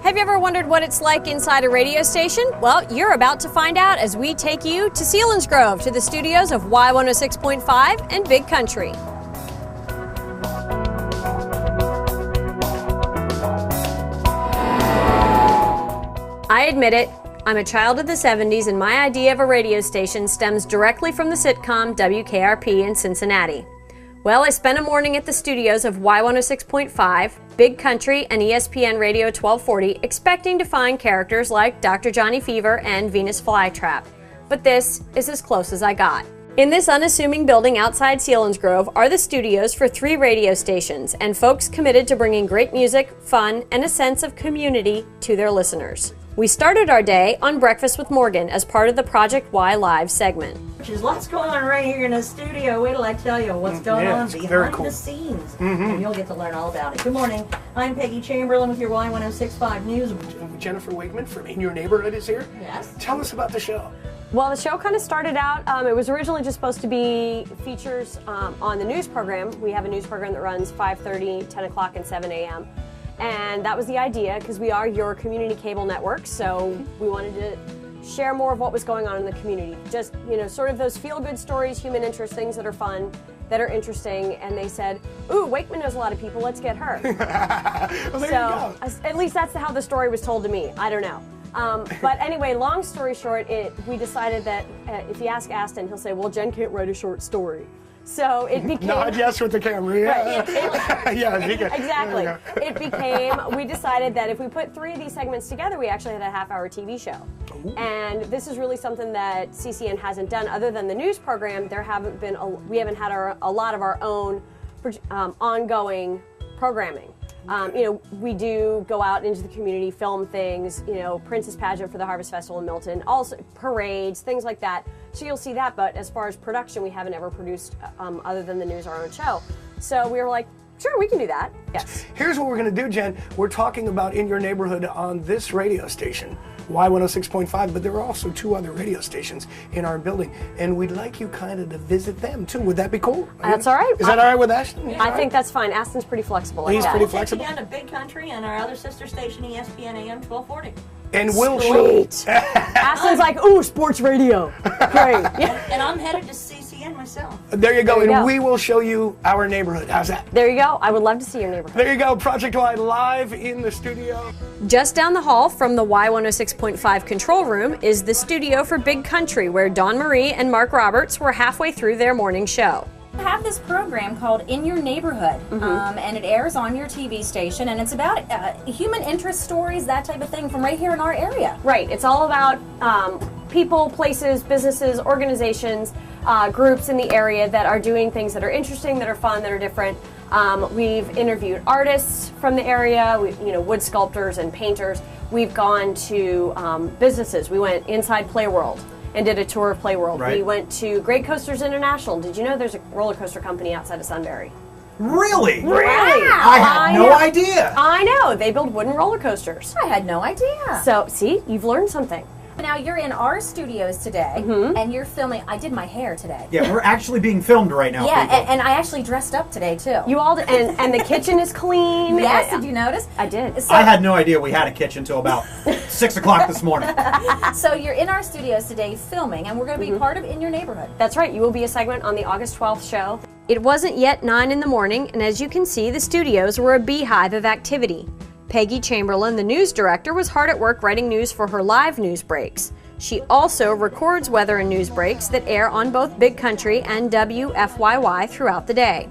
Have you ever wondered what it's like inside a radio station? Well, you're about to find out as we take you to Selinsgrove to the studios of Y106.5 and Big Country. I admit it, I'm a child of the 70s and my idea of a radio station stems directly from the sitcom WKRP in Cincinnati. Well, I spent a morning at the studios of Y106.5, Big Country, and ESPN Radio 1240 expecting to find characters like Dr. Johnny Fever and Venus Flytrap. But this is as close as I got. In this unassuming building outside Selinsgrove are the studios for 3 radio stations and folks committed to bringing great music, fun, and a sense of community to their listeners. We started our day on Breakfast with Morgan as part of the Project Y Live segment. There's lots going on right here in the studio. Wait till I tell you what's going on behind the scenes. And you'll get to learn all about it. Good morning. I'm Peggy Chamberlain with your Y1065 News. Jennifer Wakeman from In Your Neighborhood is here. Yes. Tell us about the show. Well, the show kind of started out, it was originally just supposed to be features on the news program. We have a news program that runs 5:30, 10 o'clock, and 7 a.m. And that was the idea because we are your community cable network, so we wanted to share more of what was going on in the community. Just, sort of those feel-good stories, human interest, things that are fun, that are interesting. And they said, ooh, Wakeman knows a lot of people, let's get her. Well, there you go. At least that's how the story was told to me. I don't know. But anyway, long story short, we decided that if you ask Aston, he'll say, well, Jen can't write a short story. So it became... Nod yes with the camera. Yeah, right, yeah he can. Exactly. It became, we decided that if we put 3 of these segments together, we actually had a half-hour TV show. Ooh. And this is really something that CCN hasn't done. Other than the news program, we haven't had a lot of our own ongoing programming. We do go out into the community, film things, Princess Pageant for the Harvest Festival in Milton, also parades, things like that. So you'll see that, but as far as production, we haven't ever produced, other than the news, our own show. So we were like, sure, we can do that. Yes. Here's what we're going to do, Jen. We're talking about In Your Neighborhood on this radio station, Y106.5, but there are also 2 other radio stations in our building, and we'd like you kind of to visit them, too. Would that be cool? That's all right. Is that all right with Ashton? I think that's fine. Aston's pretty flexible. He's pretty flexible. We'll take you down to Big Country and our other sister station, ESPN AM 1240. And we'll show. Aston's like, ooh, sports radio. Great. And I'm headed to CCN myself. There you go. And we will show you our neighborhood. How's that? There you go. I would love to see your neighborhood. There you go. Project Y live in the studio. Just down the hall from the Y106.5 control room is the studio for Big Country, where Dawn Marie and Mark Roberts were halfway through their morning show. I have this program called In Your Neighborhood, and it airs on your TV station, and it's about human interest stories, that type of thing, from right here in our area. Right. It's all about people, places, businesses, organizations, groups in the area that are doing things that are interesting, that are fun, that are different. We've interviewed artists from the area, wood sculptors and painters. We've gone to businesses. We went inside Playworld and did a tour of Playworld. Right. We went to Great Coasters International. Did you know there's a roller coaster company outside of Sunbury? Really? Really? I had no idea. I know. They build wooden roller coasters. I had no idea. So, see, you've learned something. Now you're in our studios today, and you're filming. I did my hair today. Yeah, we're actually being filmed right now. Yeah, and I actually dressed up today too. You all did, and the kitchen is clean. Yes, did you notice? I did. So, I had no idea we had a kitchen until about 6 o'clock this morning. So you're in our studios today filming, and we're going to be part of In Your Neighborhood. That's right. You will be a segment on the August 12th show. It wasn't yet 9 in the morning, and as you can see, the studios were a beehive of activity. Peggy Chamberlain, the news director, was hard at work writing news for her live news breaks. She also records weather and news breaks that air on both Big Country and WFYY throughout the day.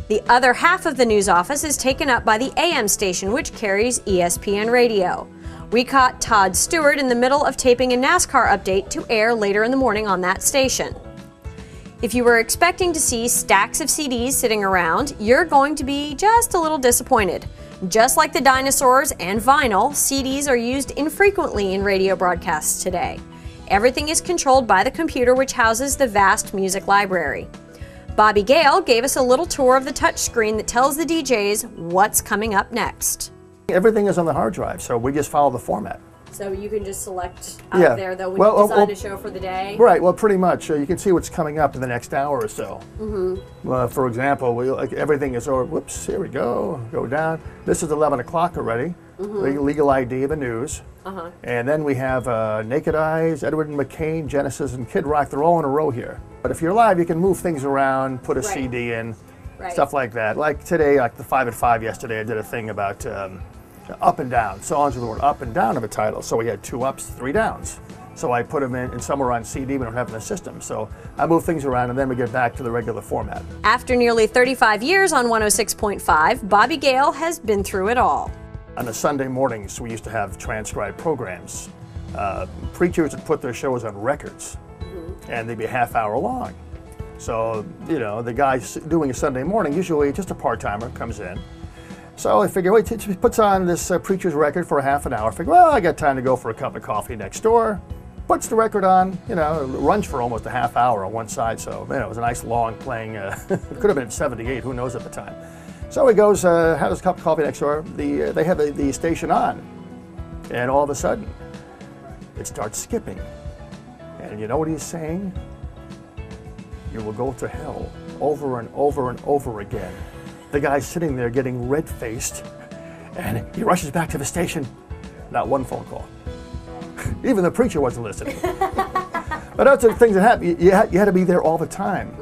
The other half of the news office is taken up by the AM station, which carries ESPN Radio. We caught Todd Stewart in the middle of taping a NASCAR update to air later in the morning on that station. If you were expecting to see stacks of CDs sitting around, you're going to be just a little disappointed. Just like the dinosaurs and vinyl, CDs are used infrequently in radio broadcasts today. Everything is controlled by the computer, which houses the vast music library. Bobby Gale gave us a little tour of the touchscreen that tells the DJs what's coming up next. Everything is on the hard drive, so we just follow the format. So you can just select out of there, though, when you design a show for the day? Right, well, pretty much. You can see what's coming up in the next hour or so. For example, everything is over. Whoops, here we go. Go down. This is 11 o'clock already. Legal ID, the news. And then we have Naked Eyes, Edward and McCain, Genesis, and Kid Rock. They're all in a row here. But if you're live, you can move things around, put a CD in, stuff like that. Like today, like the 5 at 5 yesterday, I did a thing about up and down, songs with the word up and down in the title. So we had 2 ups, 3 downs. So I put them in somewhere on CD. We don't have in the system. So I move things around, and then we get back to the regular format. After nearly 35 years on 106.5, Bobby Gale has been through it all. On the Sunday mornings, we used to have transcribed programs. Preachers would put their shows on records, and they'd be a half hour long. So, you know, the guy doing a Sunday morning, usually just a part-timer, comes in. So I figure, wait, he puts on this preacher's record for a half an hour. I figure, well, I got time to go for a cup of coffee next door. Puts the record on, you know, runs for almost a half hour on one side. So, you know, it was a nice long playing, it could have been 78, who knows at the time. So he goes, has a cup of coffee next door. They have the station on, and all of a sudden, it starts skipping. And you know what he's saying? You will go to hell over and over and over again. The guy's sitting there getting red-faced, and he rushes back to the station. Not one phone call. Even the preacher wasn't listening. But that's the things that happen. You had to be there all the time.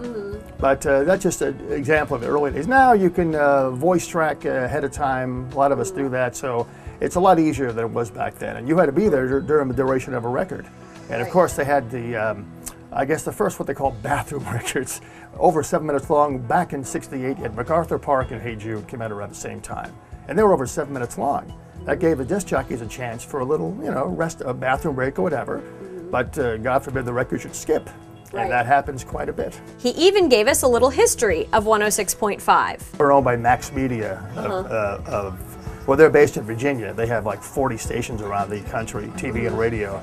But that's just an example of the early days. Now you can voice track ahead of time. A lot of us do that, so it's a lot easier than it was back then. And you had to be there during the duration of a record. And of course they had the, I guess the first what they call bathroom records, over 7 minutes long. Back in '68 at MacArthur Park and Hey Jude came out around the same time. And they were over 7 minutes long. That gave the disc jockeys a chance for a little, you know, rest, a bathroom break or whatever. But God forbid the record should skip. And that happens quite a bit. He even gave us a little history of 106.5. We're owned by Max Media. Well, they're based in Virginia. They have like 40 stations around the country, TV and radio.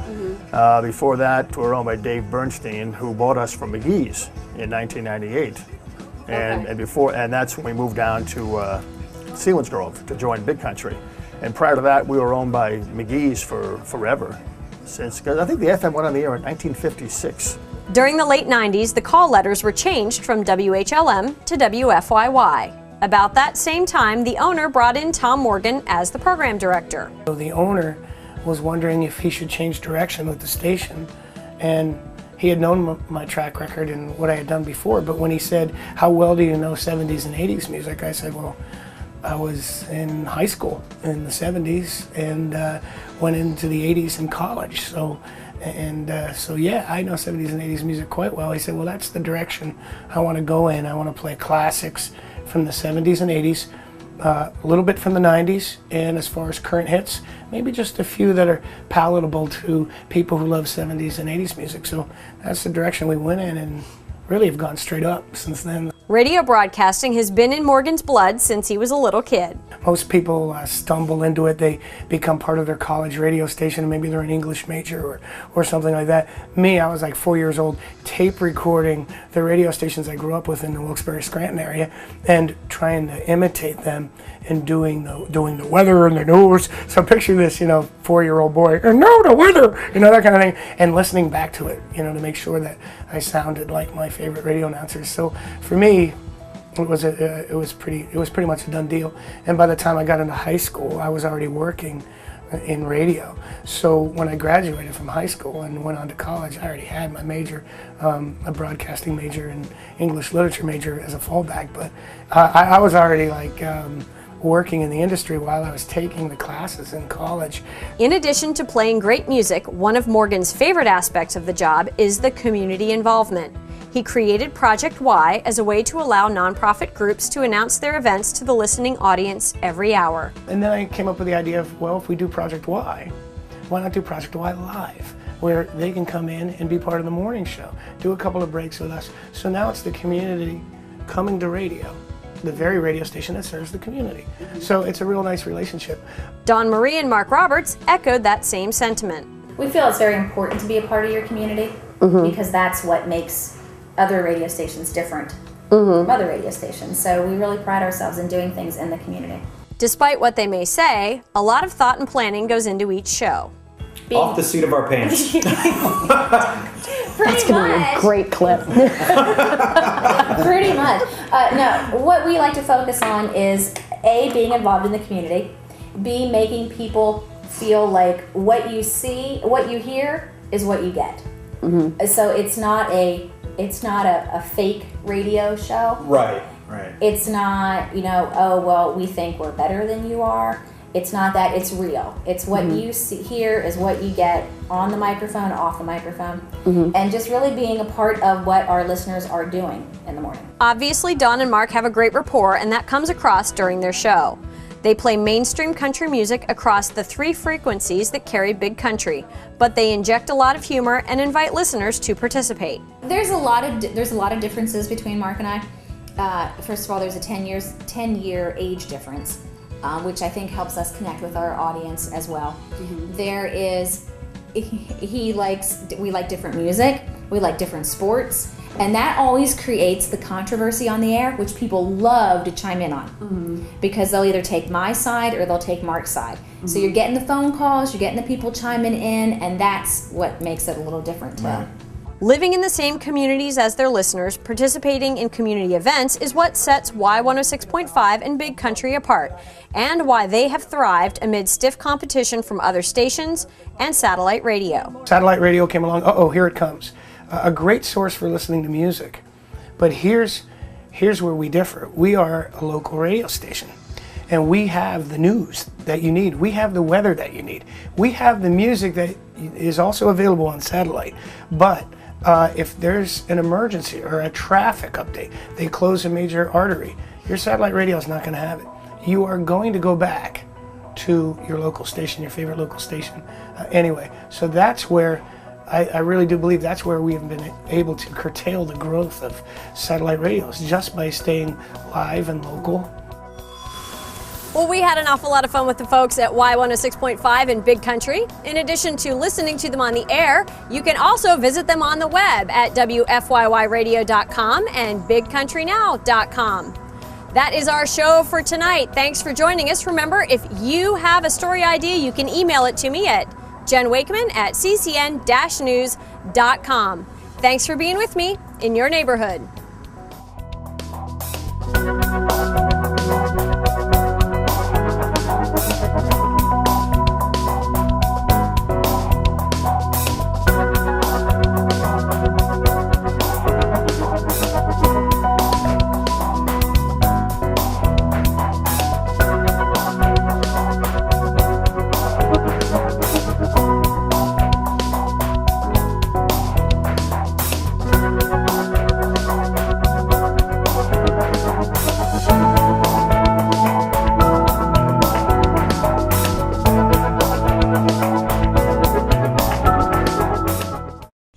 Before that, we're owned by Dave Bernstein, who bought us from McGee's in 1998. And that's when we moved down to Selinsgrove to join Big Country. And prior to that, we were owned by McGee's for forever. Because I think the FM went on the air in 1956. During the late 90s, the call letters were changed from WHLM to WFYY. About that same time, the owner brought in Tom Morgan as the program director. So the owner was wondering if he should change direction with the station, and he had known my track record and what I had done before, but when he said, how well do you know 70s and 80s music, I said, well, I was in high school in the 70s and went into the 80s in college. So yeah, I know 70s and 80s music quite well. He said, well, that's the direction I want to go in. I want to play classics from the 70s and 80s, a little bit from the 90s, and as far as current hits, maybe just a few that are palatable to people who love 70s and 80s music. So that's the direction we went in, and really have gone straight up since then. Radio broadcasting has been in Morgan's blood since he was a little kid. Most people stumble into it. They become part of their college radio station. Maybe they're an English major or something like that. Me, I was like 4 years old, tape recording the radio stations I grew up with in the Wilkes-Barre-Scranton area and trying to imitate them and doing the weather and the news. So picture this, 4-year-old boy, and no, the weather, that kind of thing, and listening back to it, to make sure that I sounded like my favorite radio announcers. So for me, it was pretty much a done deal. And by the time I got into high school, I was already working in radio. So when I graduated from high school and went on to college, I already had my major, a broadcasting major and English literature major as a fallback. But I was already working in the industry while I was taking the classes in college. In addition to playing great music, one of Morgan's favorite aspects of the job is the community involvement. He created Project Y as a way to allow nonprofit groups to announce their events to the listening audience every hour. And then I came up with the idea of, well, if we do Project Y, why not do Project Y live, where they can come in and be part of the morning show, do a couple of breaks with us. So now it's the community coming to radio, the very radio station that serves the community. So it's a real nice relationship. Dawn Marie and Mark Roberts echoed that same sentiment. We feel it's very important to be a part of your community because that's what makes other radio stations different from other radio stations. So we really pride ourselves in doing things in the community. Despite what they may say, a lot of thought and planning goes into each show. Off the seat of our pants. That's going to be a great clip. Pretty much. No, what we like to focus on is A, being involved in the community, B, making people feel like what you see, what you hear is what you get. So it's not a fake radio show. Right. It's not, oh, well, we think we're better than you are. It's not that. It's real. It's what you hear is what you get on the microphone, off the microphone, and just really being a part of what our listeners are doing in the morning. Obviously, Dawn and Mark have a great rapport, and that comes across during their show. They play mainstream country music across the 3 frequencies that carry big country, but they inject a lot of humor and invite listeners to participate. There's a lot of differences between Mark and I. First of all, there's a 10-year age difference, which I think helps us connect with our audience as well. There is, we like different music, we like different sports, and that always creates the controversy on the air, which people love to chime in on, because they'll either take my side or they'll take Mark's side. So you're getting the phone calls, you're getting the people chiming in, and that's what makes it a little different too. Right. Living in the same communities as their listeners, participating in community events is what sets Y106.5 and Big Country apart, and why they have thrived amid stiff competition from other stations and satellite radio. Satellite radio came along, here it comes. A great source for listening to music. But here's where we differ. We are a local radio station, and we have the news that you need. We have the weather that you need. We have the music that is also available on satellite. But if there's an emergency or a traffic update, they close a major artery, your satellite radio is not going to have it. You are going to go back to your local station, your favorite local station anyway. So that's where I really do believe that's where we have been able to curtail the growth of satellite radios, just by staying live and local. Well, we had an awful lot of fun with the folks at Y106.5 and Big Country. In addition to listening to them on the air, you can also visit them on the web at WFYYradio.com and BigCountryNow.com. That is our show for tonight. Thanks for joining us. Remember, if you have a story idea, you can email it to me at jenwakeman@ccn-news.com. Thanks for being with me in your neighborhood.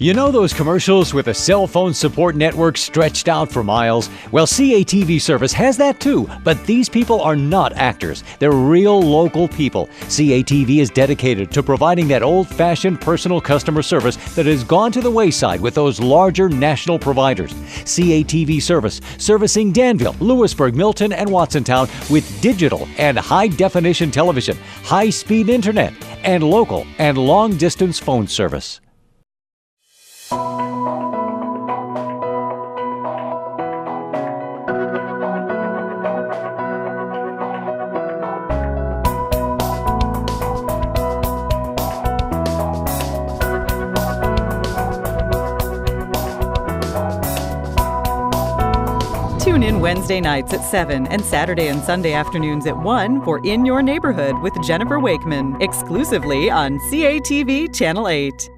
You know those commercials with a cell phone support network stretched out for miles? Well, CATV service has that too, but these people are not actors. They're real local people. CATV is dedicated to providing that old-fashioned personal customer service that has gone to the wayside with those larger national providers. CATV service, servicing Danville, Lewisburg, Milton, and Watsontown with digital and high-definition television, high-speed internet, and local and long-distance phone service. Tune in Wednesday nights at 7 and Saturday and Sunday afternoons at 1 for In Your Neighborhood with Jennifer Wakeman, exclusively on CATV Channel 8.